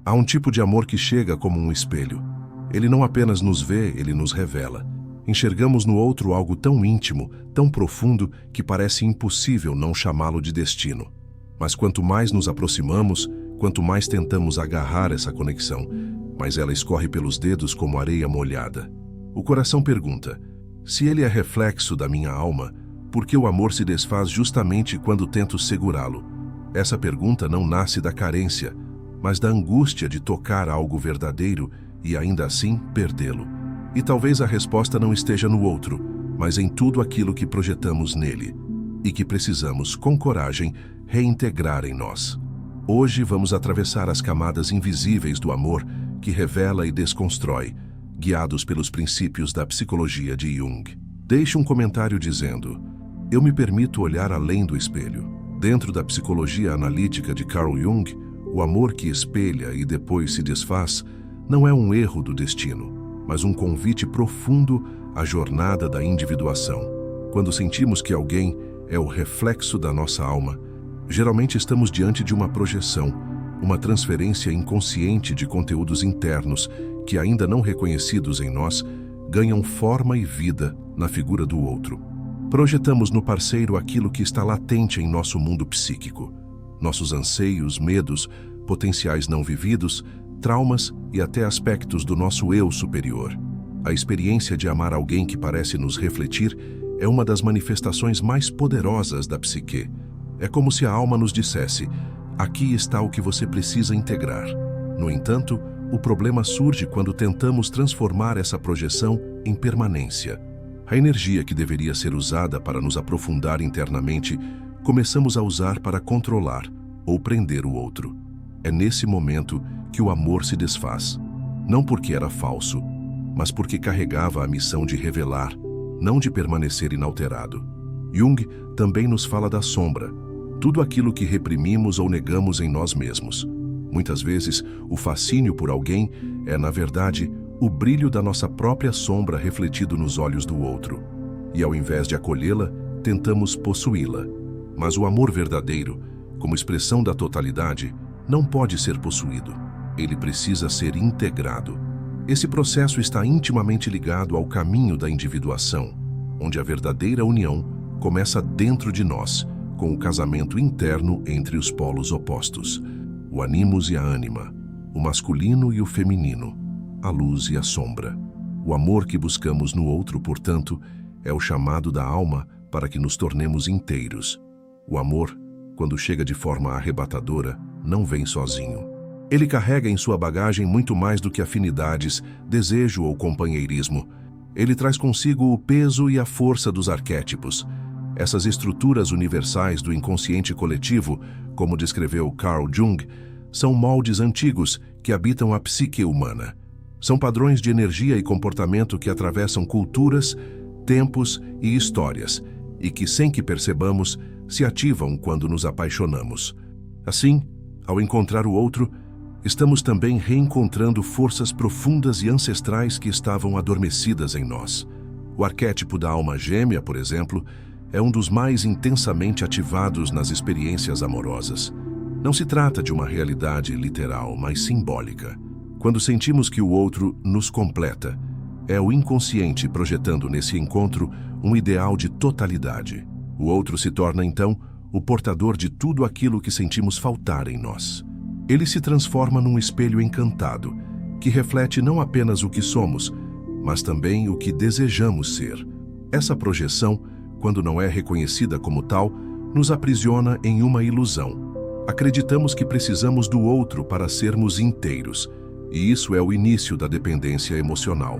Há um tipo de amor que chega como um espelho. Ele não apenas nos vê, ele nos revela. Enxergamos no outro algo tão íntimo, tão profundo, que parece impossível não chamá-lo de destino. Mas quanto mais nos aproximamos, quanto mais tentamos agarrar essa conexão, mais ela escorre pelos dedos como areia molhada. O coração pergunta: se ele é reflexo da minha alma, por que o amor se desfaz justamente quando tento segurá-lo? Essa pergunta não nasce da carência, mas da angústia de tocar algo verdadeiro e ainda assim perdê-lo. E talvez a resposta não esteja no outro, mas em tudo aquilo que projetamos nele e que precisamos, com coragem, reintegrar em nós. Hoje vamos atravessar as camadas invisíveis do amor que revela e desconstrói, guiados pelos princípios da psicologia de Jung. Deixe um comentário dizendo: eu me permito olhar além do espelho. Dentro da psicologia analítica de Carl Jung, o amor que espelha e depois se desfaz não é um erro do destino, mas um convite profundo à jornada da individuação. Quando sentimos que alguém é o reflexo da nossa alma, geralmente estamos diante de uma projeção, uma transferência inconsciente de conteúdos internos que, ainda não reconhecidos em nós, ganham forma e vida na figura do outro. Projetamos no parceiro aquilo que está latente em nosso mundo psíquico. Nossos anseios, medos, potenciais não vividos, traumas e até aspectos do nosso eu superior. A experiência de amar alguém que parece nos refletir é uma das manifestações mais poderosas da psique. É como se a alma nos dissesse: aqui está o que você precisa integrar. No entanto, o problema surge quando tentamos transformar essa projeção em permanência. A energia que deveria ser usada para nos aprofundar internamente, começamos a usar para controlar ou prender o outro. É nesse momento que o amor se desfaz. Não porque era falso, mas porque carregava a missão de revelar, não de permanecer inalterado. Jung também nos fala da sombra, tudo aquilo que reprimimos ou negamos em nós mesmos. Muitas vezes, o fascínio por alguém é, na verdade, o brilho da nossa própria sombra refletido nos olhos do outro. E ao invés de acolhê-la, tentamos possuí-la. Mas o amor verdadeiro, como expressão da totalidade, não pode ser possuído. Ele precisa ser integrado. Esse processo está intimamente ligado ao caminho da individuação, onde a verdadeira união começa dentro de nós, com o casamento interno entre os polos opostos, o animus e a ânima, o masculino e o feminino, a luz e a sombra. O amor que buscamos no outro, portanto, é o chamado da alma para que nos tornemos inteiros. O amor, quando chega de forma arrebatadora, não vem sozinho. Ele carrega em sua bagagem muito mais do que afinidades, desejo ou companheirismo. Ele traz consigo o peso e a força dos arquétipos. Essas estruturas universais do inconsciente coletivo, como descreveu Carl Jung, são moldes antigos que habitam a psique humana. São padrões de energia e comportamento que atravessam culturas, tempos e histórias, e que, sem que percebamos, se ativam quando nos apaixonamos. Assim, ao encontrar o outro, estamos também reencontrando forças profundas e ancestrais que estavam adormecidas em nós. O arquétipo da alma gêmea, por exemplo, é um dos mais intensamente ativados nas experiências amorosas. Não se trata de uma realidade literal, mas simbólica. Quando sentimos que o outro nos completa, é o inconsciente projetando nesse encontro um ideal de totalidade. O outro se torna, então, o portador de tudo aquilo que sentimos faltar em nós. Ele se transforma num espelho encantado, que reflete não apenas o que somos, mas também o que desejamos ser. Essa projeção, quando não é reconhecida como tal, nos aprisiona em uma ilusão. Acreditamos que precisamos do outro para sermos inteiros, e isso é o início da dependência emocional.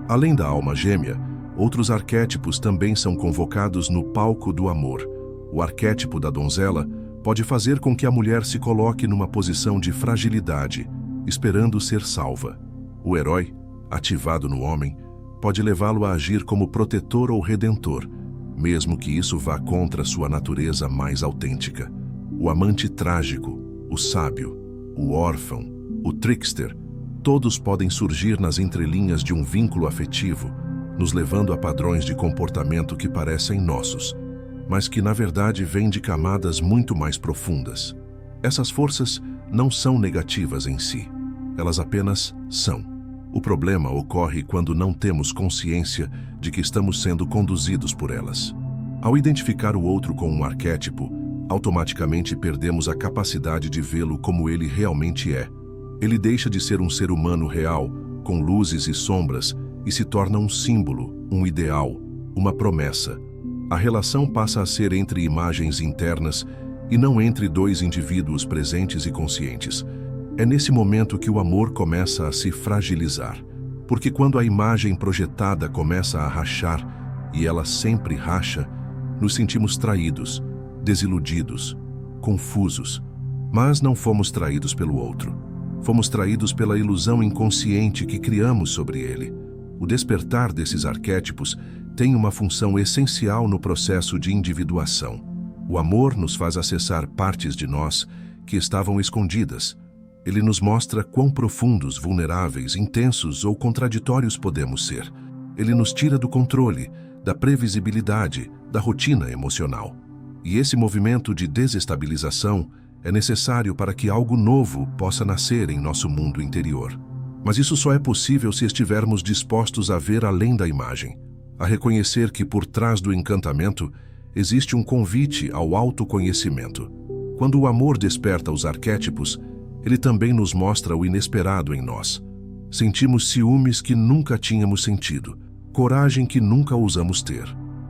Além da alma gêmea, outros arquétipos também são convocados no palco do amor. O arquétipo da donzela pode fazer com que a mulher se coloque numa posição de fragilidade, esperando ser salva. O herói, ativado no homem, pode levá-lo a agir como protetor ou redentor, mesmo que isso vá contra sua natureza mais autêntica. O amante trágico, o sábio, o órfão, o trickster, todos podem surgir nas entrelinhas de um vínculo afetivo, nos levando a padrões de comportamento que parecem nossos, mas que na verdade vêm de camadas muito mais profundas. Essas forças não são negativas em si. elas apenas são. O problema ocorre quando não temos consciência de que estamos sendo conduzidos por elas. Ao identificar o outro com um arquétipo, automaticamente perdemos a capacidade de vê-lo como ele realmente é. Ele deixa de ser um ser humano real, com luzes e sombras, e se torna um símbolo, um ideal, uma promessa. A relação passa a ser entre imagens internas e não entre dois indivíduos presentes e conscientes. É nesse momento que o amor começa a se fragilizar, porque quando a imagem projetada começa a rachar, e ela sempre racha, nos sentimos traídos, desiludidos, confusos. Mas não fomos traídos pelo outro. Fomos traídos pela ilusão inconsciente que criamos sobre ele. O despertar desses arquétipos tem uma função essencial no processo de individuação. O amor nos faz acessar partes de nós que estavam escondidas. Ele nos mostra quão profundos, vulneráveis, intensos ou contraditórios podemos ser. Ele nos tira do controle, da previsibilidade, da rotina emocional. E esse movimento de desestabilização é necessário para que algo novo possa nascer em nosso mundo interior. Mas isso só é possível se estivermos dispostos a ver além da imagem, a reconhecer que por trás do encantamento existe um convite ao autoconhecimento. Quando o amor desperta os arquétipos, ele também nos mostra o inesperado em nós. Sentimos ciúmes que nunca tínhamos sentido, coragem que nunca ousamos ter,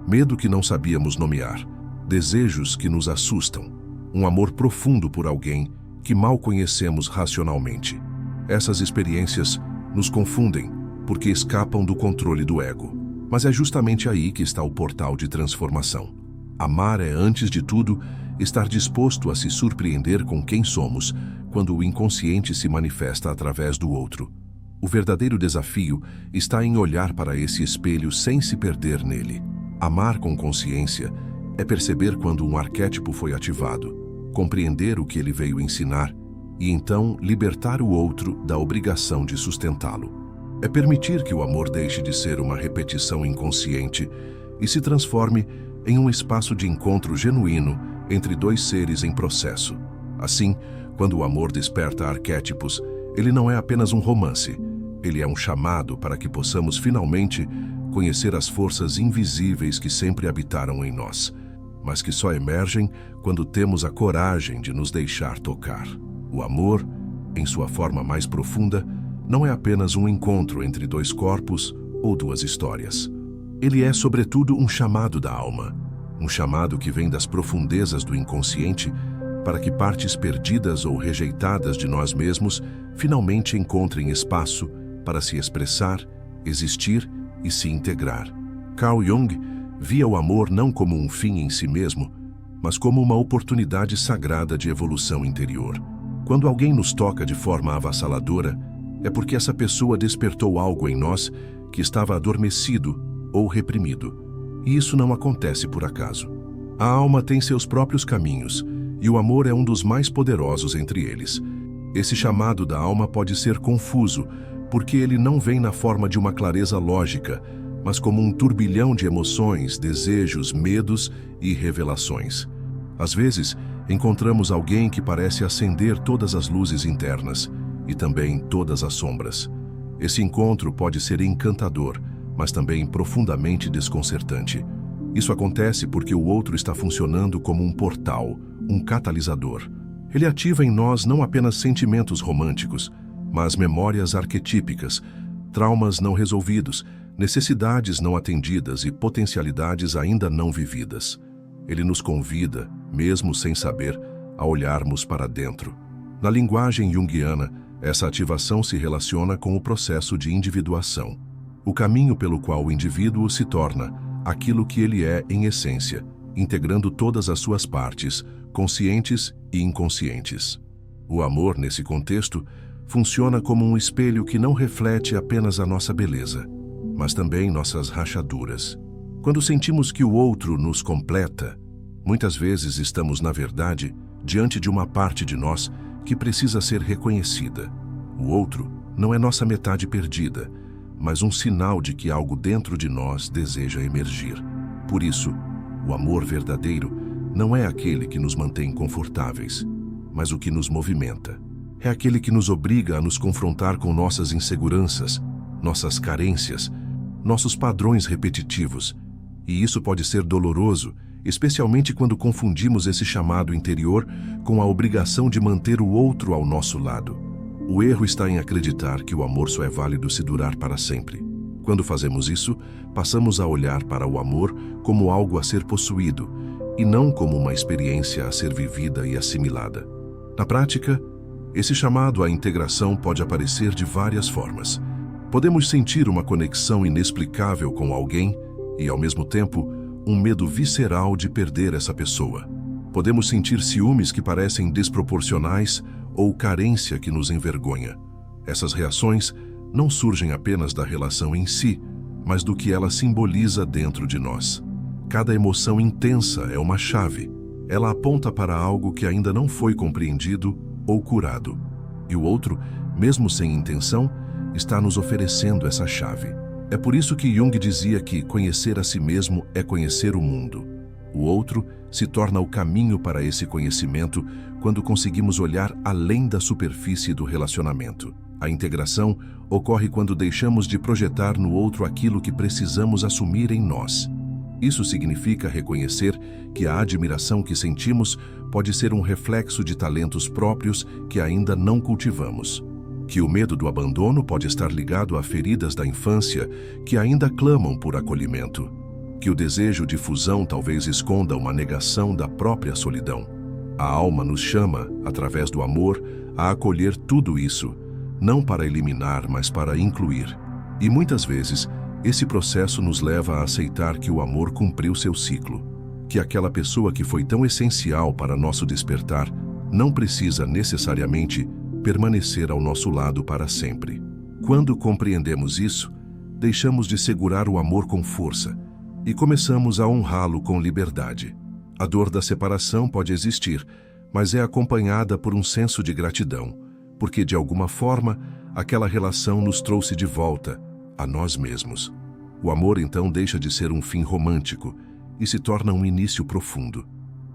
medo que não sabíamos nomear, desejos que nos assustam, um amor profundo por alguém que mal conhecemos racionalmente. Essas experiências nos confundem porque escapam do controle do ego. Mas é justamente aí que está o portal de transformação. Amar é, antes de tudo, estar disposto a se surpreender com quem somos quando o inconsciente se manifesta através do outro. O verdadeiro desafio está em olhar para esse espelho sem se perder nele. Amar com consciência é perceber quando um arquétipo foi ativado, compreender o que ele veio ensinar e então libertar o outro da obrigação de sustentá-lo. É permitir que o amor deixe de ser uma repetição inconsciente e se transforme em um espaço de encontro genuíno entre dois seres em processo. Assim, quando o amor desperta arquétipos, ele não é apenas um romance, ele é um chamado para que possamos finalmente conhecer as forças invisíveis que sempre habitaram em nós, mas que só emergem quando temos a coragem de nos deixar tocar. O amor, em sua forma mais profunda, não é apenas um encontro entre dois corpos ou duas histórias. Ele é, sobretudo, um chamado da alma, um chamado que vem das profundezas do inconsciente para que partes perdidas ou rejeitadas de nós mesmos finalmente encontrem espaço para se expressar, existir e se integrar. Carl Jung via o amor não como um fim em si mesmo, mas como uma oportunidade sagrada de evolução interior. Quando alguém nos toca de forma avassaladora, é porque essa pessoa despertou algo em nós que estava adormecido ou reprimido. E isso não acontece por acaso. A alma tem seus próprios caminhos, e o amor é um dos mais poderosos entre eles. Esse chamado da alma pode ser confuso, porque ele não vem na forma de uma clareza lógica, mas como um turbilhão de emoções, desejos, medos e revelações. Às vezes, encontramos alguém que parece acender todas as luzes internas e também todas as sombras. Esse encontro pode ser encantador, mas também profundamente desconcertante. Isso acontece porque o outro está funcionando como um portal, um catalisador. Ele ativa em nós não apenas sentimentos românticos, mas memórias arquetípicas, traumas não resolvidos, necessidades não atendidas e potencialidades ainda não vividas. Ele nos convida, mesmo sem saber, a olharmos para dentro. Na linguagem junguiana, essa ativação se relaciona com o processo de individuação, o caminho pelo qual o indivíduo se torna aquilo que ele é em essência, integrando todas as suas partes, conscientes e inconscientes. O amor, nesse contexto, funciona como um espelho que não reflete apenas a nossa beleza, mas também nossas rachaduras. Quando sentimos que o outro nos completa, muitas vezes estamos, na verdade, diante de uma parte de nós que precisa ser reconhecida. O outro não é nossa metade perdida, mas um sinal de que algo dentro de nós deseja emergir. Por isso, o amor verdadeiro não é aquele que nos mantém confortáveis, mas o que nos movimenta. É aquele que nos obriga a nos confrontar com nossas inseguranças, nossas carências, nossos padrões repetitivos. E isso pode ser doloroso, especialmente quando confundimos esse chamado interior com a obrigação de manter o outro ao nosso lado. O erro está em acreditar que o amor só é válido se durar para sempre. Quando fazemos isso, passamos a olhar para o amor como algo a ser possuído e não como uma experiência a ser vivida e assimilada. Na prática, esse chamado à integração pode aparecer de várias formas. Podemos sentir uma conexão inexplicável com alguém e, ao mesmo tempo, um medo visceral de perder essa pessoa. Podemos sentir ciúmes que parecem desproporcionais ou carência que nos envergonha. Essas reações não surgem apenas da relação em si, mas do que ela simboliza dentro de nós. Cada emoção intensa é uma chave. Ela aponta para algo que ainda não foi compreendido ou curado. E o outro, mesmo sem intenção, está nos oferecendo essa chave. É por isso que Jung dizia que conhecer a si mesmo é conhecer o mundo. O outro se torna o caminho para esse conhecimento quando conseguimos olhar além da superfície do relacionamento. A integração ocorre quando deixamos de projetar no outro aquilo que precisamos assumir em nós. Isso significa reconhecer que a admiração que sentimos pode ser um reflexo de talentos próprios que ainda não cultivamos. Que o medo do abandono pode estar ligado a feridas da infância que ainda clamam por acolhimento. Que o desejo de fusão talvez esconda uma negação da própria solidão. A alma nos chama, através do amor, a acolher tudo isso, não para eliminar, mas para incluir. E muitas vezes, esse processo nos leva a aceitar que o amor cumpriu seu ciclo, que aquela pessoa que foi tão essencial para nosso despertar não precisa necessariamente permanecer ao nosso lado para sempre. Quando compreendemos isso, deixamos de segurar o amor com força e começamos a honrá-lo com liberdade. A dor da separação pode existir, mas é acompanhada por um senso de gratidão, porque de alguma forma aquela relação nos trouxe de volta a nós mesmos. O amor então deixa de ser um fim romântico e se torna um início profundo.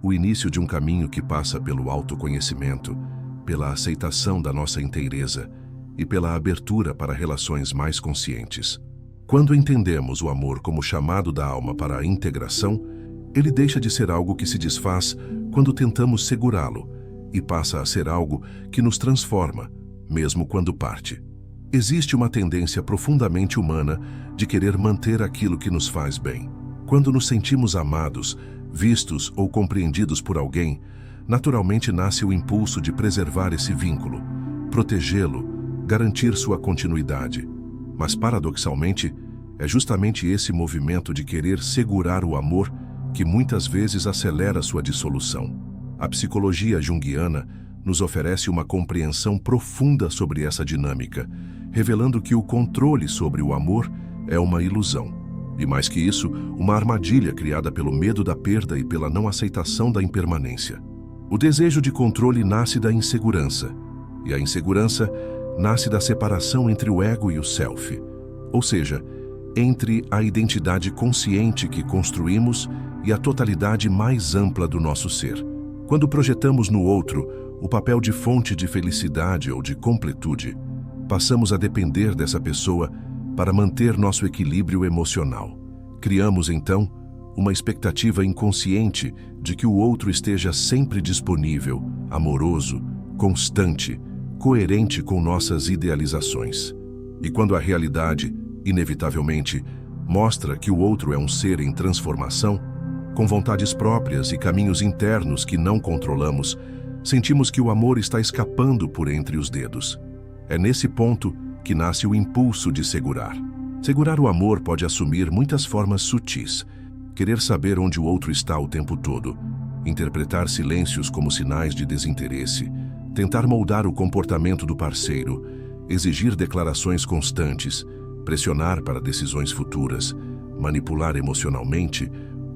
O início de um caminho que passa pelo autoconhecimento, pela aceitação da nossa inteireza e pela abertura para relações mais conscientes. Quando entendemos o amor como chamado da alma para a integração, ele deixa de ser algo que se desfaz quando tentamos segurá-lo e passa a ser algo que nos transforma, mesmo quando parte. Existe uma tendência profundamente humana de querer manter aquilo que nos faz bem. Quando nos sentimos amados, vistos ou compreendidos por alguém, naturalmente nasce o impulso de preservar esse vínculo, protegê-lo, garantir sua continuidade. Mas, paradoxalmente, é justamente esse movimento de querer segurar o amor que muitas vezes acelera sua dissolução. A psicologia junguiana nos oferece uma compreensão profunda sobre essa dinâmica, revelando que o controle sobre o amor é uma ilusão. E mais que isso, uma armadilha criada pelo medo da perda e pela não aceitação da impermanência. O desejo de controle nasce da insegurança, e a insegurança nasce da separação entre o ego e o self, ou seja, entre a identidade consciente que construímos e a totalidade mais ampla do nosso ser. Quando projetamos no outro o papel de fonte de felicidade ou de completude, passamos a depender dessa pessoa para manter nosso equilíbrio emocional. Criamos, então, uma expectativa inconsciente de que o outro esteja sempre disponível, amoroso, constante, coerente com nossas idealizações. E quando a realidade, inevitavelmente, mostra que o outro é um ser em transformação, com vontades próprias e caminhos internos que não controlamos, sentimos que o amor está escapando por entre os dedos. É nesse ponto que nasce o impulso de segurar. Segurar o amor pode assumir muitas formas sutis. Querer saber onde o outro está o tempo todo, interpretar silêncios como sinais de desinteresse, tentar moldar o comportamento do parceiro, exigir declarações constantes, pressionar para decisões futuras, manipular emocionalmente,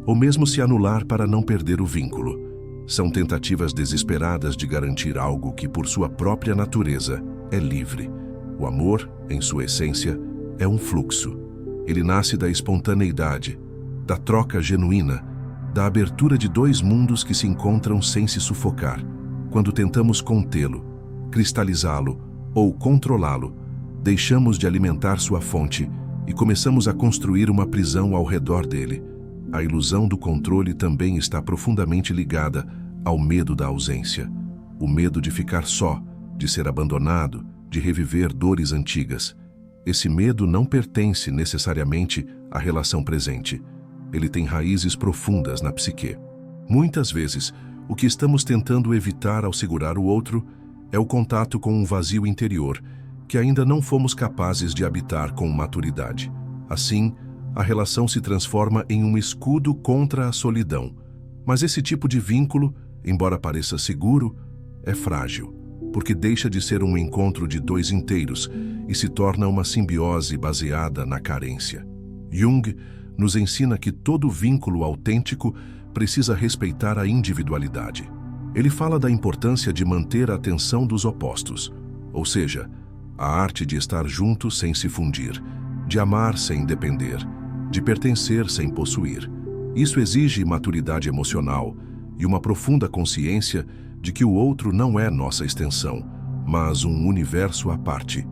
ou mesmo se anular para não perder o vínculo. São tentativas desesperadas de garantir algo que, por sua própria natureza, é livre. O amor, em sua essência, é um fluxo. Ele nasce da espontaneidade, da troca genuína, da abertura de dois mundos que se encontram sem se sufocar. Quando tentamos contê-lo, cristalizá-lo ou controlá-lo, deixamos de alimentar sua fonte e começamos a construir uma prisão ao redor dele. A ilusão do controle também está profundamente ligada ao medo da ausência. O medo de ficar só, de ser abandonado, de reviver dores antigas. Esse medo não pertence necessariamente à relação presente. Ele tem raízes profundas na psique. Muitas vezes, o que estamos tentando evitar ao segurar o outro é o contato com um vazio interior que ainda não fomos capazes de habitar com maturidade. Assim, a relação se transforma em um escudo contra a solidão. Mas esse tipo de vínculo, embora pareça seguro, é frágil, porque deixa de ser um encontro de dois inteiros e se torna uma simbiose baseada na carência. Jung nos ensina que todo vínculo autêntico precisa respeitar a individualidade. Ele fala da importância de manter a tensão dos opostos, ou seja, a arte de estar junto sem se fundir, de amar sem depender, de pertencer sem possuir. Isso exige maturidade emocional e uma profunda consciência de que o outro não é nossa extensão, mas um universo à parte,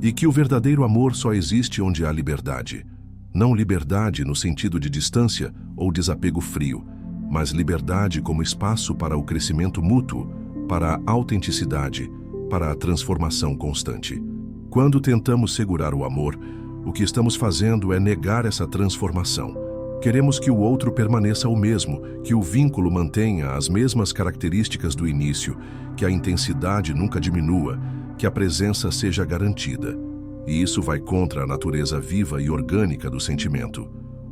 e que o verdadeiro amor só existe onde há liberdade. Não liberdade no sentido de distância ou desapego frio, mas liberdade como espaço para o crescimento mútuo, para a autenticidade, para a transformação constante. Quando tentamos segurar o amor, o que estamos fazendo é negar essa transformação. Queremos que o outro permaneça o mesmo, que o vínculo mantenha as mesmas características do início, que a intensidade nunca diminua, que a presença seja garantida. E isso vai contra a natureza viva e orgânica do sentimento.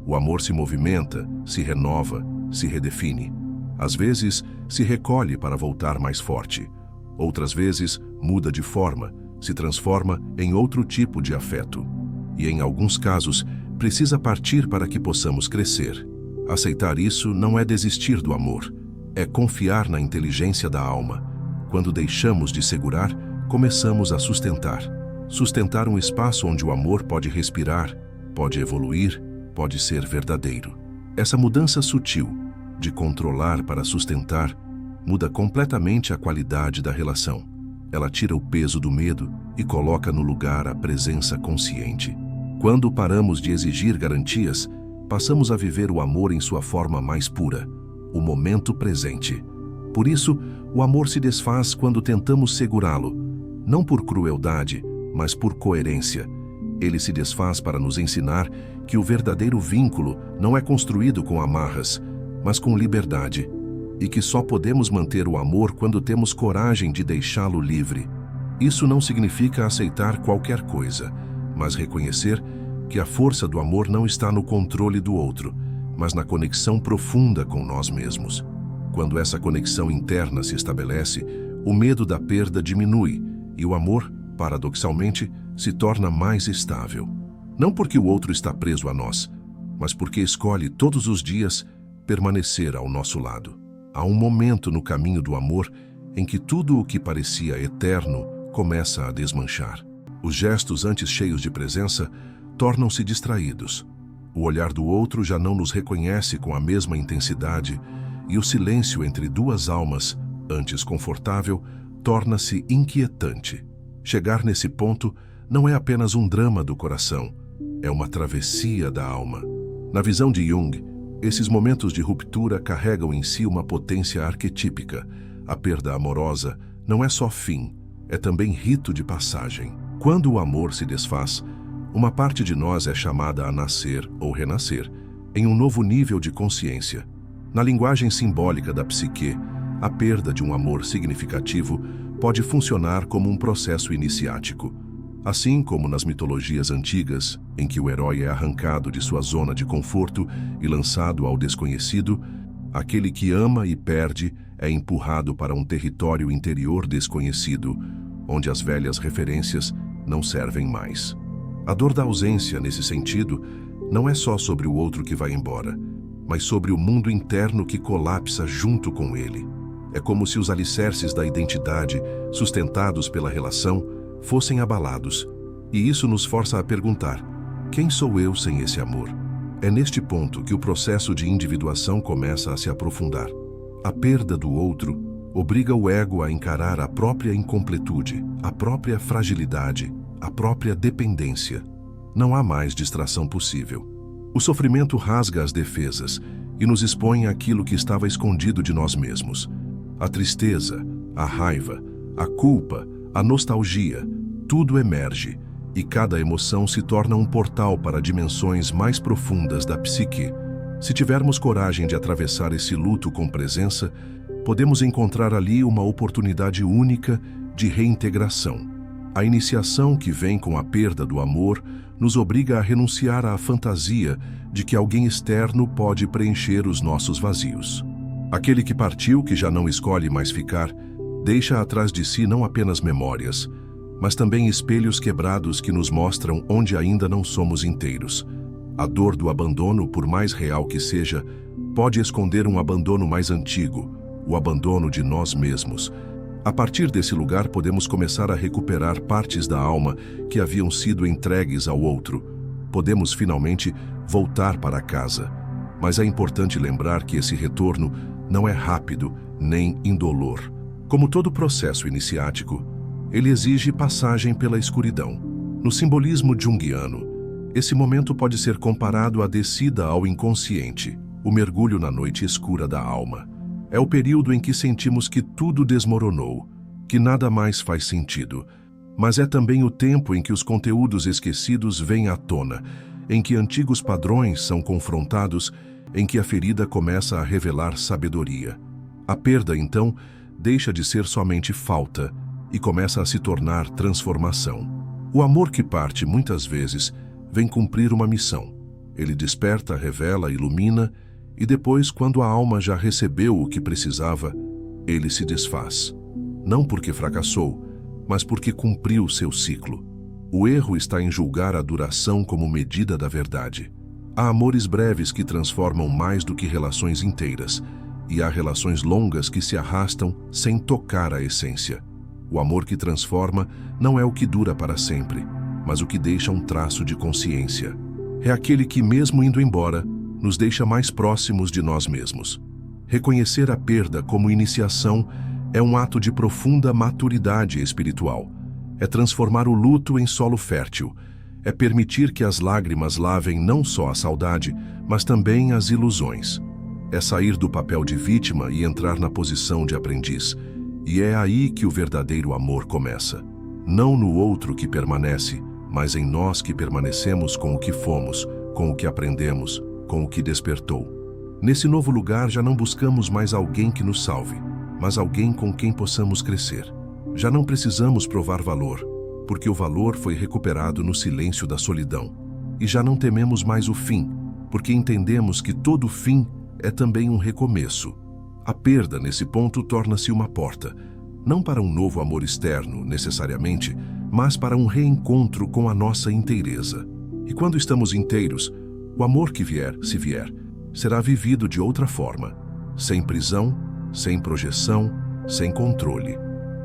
O amor se movimenta, se renova, se redefine. Às vezes, se recolhe para voltar mais forte. Outras vezes, muda de forma, se transforma em outro tipo de afeto. E em alguns casos, precisa partir para que possamos crescer. Aceitar isso não é desistir do amor, é confiar na inteligência da alma. Quando deixamos de segurar, começamos a sustentar. Sustentar um espaço onde o amor pode respirar, pode evoluir, pode ser verdadeiro. Essa mudança sutil, de controlar para sustentar, muda completamente a qualidade da relação. Ela tira o peso do medo e coloca no lugar a presença consciente. Quando paramos de exigir garantias, passamos a viver o amor em sua forma mais pura, o momento presente. Por isso, o amor se desfaz quando tentamos segurá-lo, não por crueldade, mas por coerência. Ele se desfaz para nos ensinar que o verdadeiro vínculo não é construído com amarras, mas com liberdade, e que só podemos manter o amor quando temos coragem de deixá-lo livre. Isso não significa aceitar qualquer coisa, mas reconhecer que a força do amor não está no controle do outro, mas na conexão profunda com nós mesmos. Quando essa conexão interna se estabelece, o medo da perda diminui e o amor, paradoxalmente, se torna mais estável. Não porque o outro está preso a nós, mas porque escolhe todos os dias permanecer ao nosso lado. Há um momento no caminho do amor em que tudo o que parecia eterno começa a desmanchar. Os gestos antes cheios de presença tornam-se distraídos. O olhar do outro já não nos reconhece com a mesma intensidade e o silêncio entre duas almas, antes confortável, torna-se inquietante. Chegar nesse ponto não é apenas um drama do coração, é uma travessia da alma. Na visão de Jung, esses momentos de ruptura carregam em si uma potência arquetípica. A perda amorosa não é só fim, é também rito de passagem. Quando o amor se desfaz, uma parte de nós é chamada a nascer ou renascer em um novo nível de consciência. Na linguagem simbólica da psique, a perda de um amor significativo pode funcionar como um processo iniciático. Assim como nas mitologias antigas, em que o herói é arrancado de sua zona de conforto e lançado ao desconhecido, aquele que ama e perde é empurrado para um território interior desconhecido, onde as velhas referências não servem mais. A dor da ausência, nesse sentido, não é só sobre o outro que vai embora, mas sobre o mundo interno que colapsa junto com ele. É como se os alicerces da identidade, sustentados pela relação, fossem abalados, e isso nos força a perguntar: quem sou eu sem esse amor? É neste ponto que o processo de individuação começa a se aprofundar. A perda do outro, Obriga o ego a encarar a própria incompletude, a própria fragilidade, a própria dependência. Não há mais distração possível. O sofrimento rasga as defesas e nos expõe àquilo que estava escondido de nós mesmos. A tristeza, a raiva, a culpa, a nostalgia, tudo emerge e cada emoção se torna um portal para dimensões mais profundas da psique. Se tivermos coragem de atravessar esse luto com presença, podemos encontrar ali uma oportunidade única de reintegração. A iniciação que vem com a perda do amor nos obriga a renunciar à fantasia de que alguém externo pode preencher os nossos vazios. Aquele que partiu, que já não escolhe mais ficar, deixa atrás de si não apenas memórias, mas também espelhos quebrados que nos mostram onde ainda não somos inteiros. A dor do abandono, por mais real que seja, pode esconder um abandono mais antigo, o abandono de nós mesmos. A partir desse lugar podemos começar a recuperar partes da alma que haviam sido entregues ao outro. Podemos finalmente voltar para casa. Mas é importante lembrar que esse retorno não é rápido nem indolor. Como todo processo iniciático, ele exige passagem pela escuridão. No simbolismo junguiano, esse momento pode ser comparado à descida ao inconsciente, o mergulho na noite escura da alma. É o período em que sentimos que tudo desmoronou, que nada mais faz sentido. Mas é também o tempo em que os conteúdos esquecidos vêm à tona, em que antigos padrões são confrontados, em que a ferida começa a revelar sabedoria. A perda, então, deixa de ser somente falta e começa a se tornar transformação. O amor que parte, muitas vezes, vem cumprir uma missão. Ele desperta, revela, ilumina, e depois, quando a alma já recebeu o que precisava, ele se desfaz. Não porque fracassou, mas porque cumpriu seu ciclo. O erro está em julgar a duração como medida da verdade. Há amores breves que transformam mais do que relações inteiras, e há relações longas que se arrastam sem tocar a essência. O amor que transforma não é o que dura para sempre, mas o que deixa um traço de consciência. É aquele que, mesmo indo embora, nos deixa mais próximos de nós mesmos. Reconhecer a perda como iniciação é um ato de profunda maturidade espiritual. É transformar o luto em solo fértil. É permitir que as lágrimas lavem não só a saudade, mas também as ilusões. É sair do papel de vítima e entrar na posição de aprendiz. E é aí que o verdadeiro amor começa. Não no outro que permanece, mas em nós que permanecemos com o que fomos, com o que aprendemos, com o que despertou. Nesse novo lugar já não buscamos mais alguém que nos salve, mas alguém com quem possamos crescer. Já não precisamos provar valor, porque o valor foi recuperado no silêncio da solidão. E já não tememos mais o fim, porque entendemos que todo fim é também um recomeço. A perda, nesse ponto, torna-se uma porta, não para um novo amor externo, necessariamente, mas para um reencontro com a nossa inteireza. E quando estamos inteiros, o amor que vier, se vier, será vivido de outra forma, sem prisão, sem projeção, sem controle.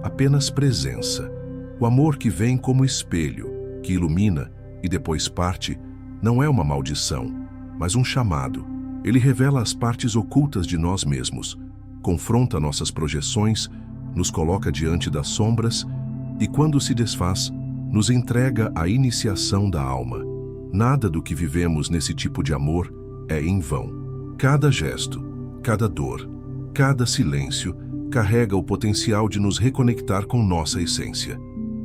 Apenas presença. O amor que vem como espelho, que ilumina e depois parte, não é uma maldição, mas um chamado. Ele revela as partes ocultas de nós mesmos, confronta nossas projeções, nos coloca diante das sombras e, quando se desfaz, nos entrega a iniciação da alma. Nada do que vivemos nesse tipo de amor é em vão. Cada gesto, cada dor, cada silêncio carrega o potencial de nos reconectar com nossa essência.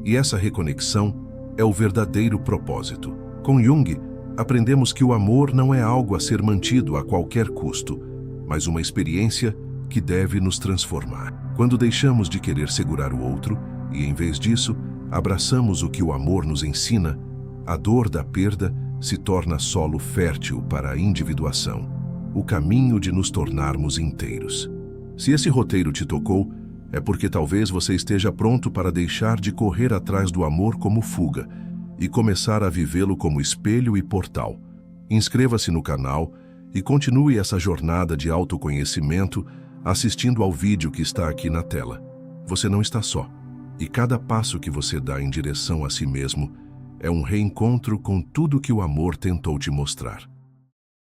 E essa reconexão é o verdadeiro propósito. Com Jung, aprendemos que o amor não é algo a ser mantido a qualquer custo, mas uma experiência que deve nos transformar. Quando deixamos de querer segurar o outro e, em vez disso, abraçamos o que o amor nos ensina, a dor da perda se torna solo fértil para a individuação, o caminho de nos tornarmos inteiros. Se esse roteiro te tocou, é porque talvez você esteja pronto para deixar de correr atrás do amor como fuga e começar a vivê-lo como espelho e portal. Inscreva-se no canal e continue essa jornada de autoconhecimento assistindo ao vídeo que está aqui na tela. Você não está só, e cada passo que você dá em direção a si mesmo é um reencontro com tudo que o amor tentou te mostrar.